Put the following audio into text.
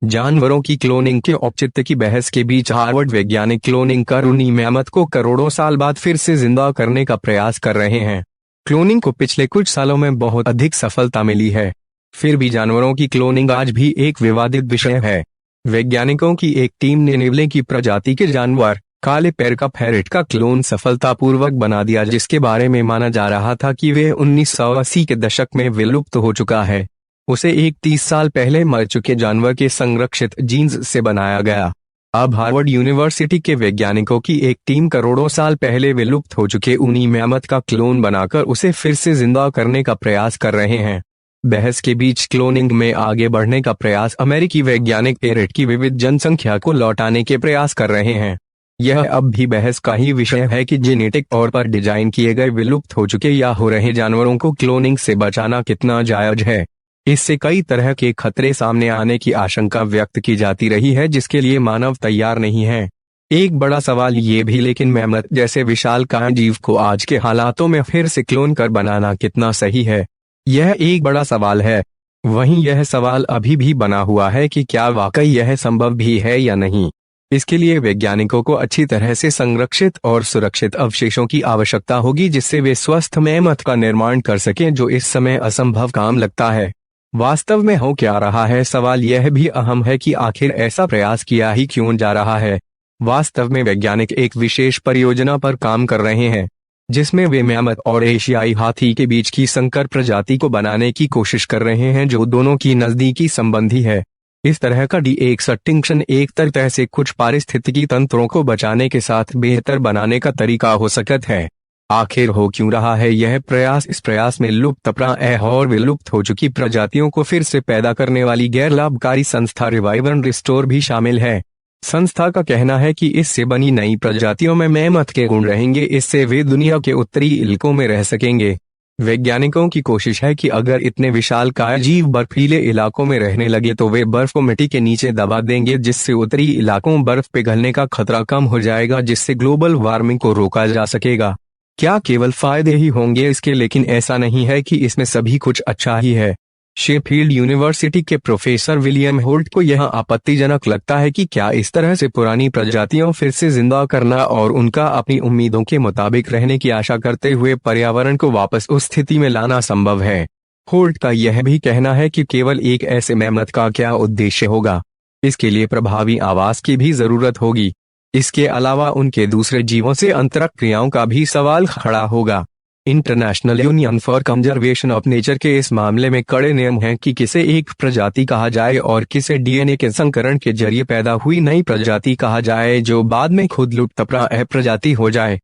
जानवरों की क्लोनिंग के औचित्य की बहस के बीच हार्वर्ड वैज्ञानिक क्लोनिंग कर ऊनी मैमथ को करोड़ों साल बाद फिर से जिंदा करने का प्रयास कर रहे हैं। क्लोनिंग को पिछले कुछ सालों में बहुत अधिक सफलता मिली है, फिर भी जानवरों की क्लोनिंग आज भी एक विवादित विषय है। वैज्ञानिकों की एक टीम ने नेवले की प्रजाति के जानवर काले पैर का पैरेट का क्लोन सफलतापूर्वक बना दिया, जिसके बारे में माना जा रहा था कि वे 1980 के दशक में विलुप्त हो चुका है। उसे एक 30 साल पहले मर चुके जानवर के संरक्षित जीन्स से बनाया गया। अब हार्वर्ड यूनिवर्सिटी के वैज्ञानिकों की एक टीम करोड़ों साल पहले विलुप्त हो चुके ऊनी मैमथ का क्लोन बनाकर उसे फिर से जिंदा करने का प्रयास कर रहे हैं। बहस के बीच क्लोनिंग में आगे बढ़ने का प्रयास अमेरिकी वैज्ञानिक पैरेट की विविध जनसंख्या को लौटाने के प्रयास कर रहे हैं। यह अब भी बहस का ही विषय है कि जेनेटिक तौर पर डिजाइन किए गए विलुप्त हो चुके या हो रहे जानवरों को क्लोनिंग से बचाना कितना जायज है। इससे कई तरह के खतरे सामने आने की आशंका व्यक्त की जाती रही है, जिसके लिए मानव तैयार नहीं है। एक बड़ा सवाल ये भी लेकिन मैमथ जैसे विशालकाय जीव को आज के हालातों में फिर से क्लोन कर बनाना कितना सही है, यह एक बड़ा सवाल है। वहीं यह सवाल अभी भी बना हुआ है कि क्या वाकई यह संभव भी है या नहीं। इसके लिए वैज्ञानिकों को अच्छी तरह से संरक्षित और सुरक्षित अवशेषों की आवश्यकता होगी, जिससे वे स्वस्थ मैमथ का निर्माण कर सकें, जो इस समय असंभव काम लगता है। वास्तव में हो क्या रहा है, सवाल यह भी अहम है कि आखिर ऐसा प्रयास किया ही क्यों जा रहा है। वास्तव में वैज्ञानिक एक विशेष परियोजना पर काम कर रहे हैं, जिसमें वे मैमथ और एशियाई हाथी के बीच की संकर प्रजाति को बनाने की कोशिश कर रहे हैं, जो दोनों की नजदीकी संबंधी है। इस तरह का डी-एक्सटिंक्शन एक तरह से कुछ पारिस्थितिकी तंत्रों को बचाने के साथ बेहतर बनाने का तरीका हो सकता है। आखिर हो क्यों रहा है यह प्रयास। इस प्रयास में लुप्तप्राय और विलुप्त हो चुकी प्रजातियों को फिर से पैदा करने वाली गैर लाभकारी संस्था रिवाइव एंड रिस्टोर भी शामिल है। संस्था का कहना है कि इससे बनी नई प्रजातियों में मैमथ के गुण रहेंगे, इससे वे दुनिया के उत्तरी इलाकों में रह सकेंगे। वैज्ञानिकों की कोशिश है कि अगर इतने विशालकाय जीव बर्फीले इलाकों में रहने लगे तो वे बर्फ को मिट्टी के नीचे दबा देंगे, जिससे उत्तरी इलाकों बर्फ पिघलने का खतरा कम हो जाएगा, जिससे ग्लोबल वार्मिंग को रोका जा सकेगा। क्या केवल फायदे ही होंगे इसके, लेकिन ऐसा नहीं है कि इसमें सभी कुछ अच्छा ही है। शेफील्ड यूनिवर्सिटी के प्रोफेसर विलियम होल्ट को यह आपत्तिजनक लगता है कि क्या इस तरह से पुरानी प्रजातियों फिर से जिंदा करना और उनका अपनी उम्मीदों के मुताबिक रहने की आशा करते हुए पर्यावरण को वापस उस स्थिति में लाना संभव है। होल्ट का यह भी कहना है कि केवल एक ऐसे मैमथ का क्या उद्देश्य होगा, इसके लिए प्रभावी आवास की भी जरूरत होगी। इसके अलावा उनके दूसरे जीवों से अंतरक्रियाओं का भी सवाल खड़ा होगा। International union for conservation of nature के इस मामले में कड़े नियम हैं कि किसे एक प्रजाति कहा जाए और किसे डीएनए के संकरण के जरिए पैदा हुई नई प्रजाति कहा जाए, जो बाद में खुद लुप्तप्राय प्रजाति हो जाए।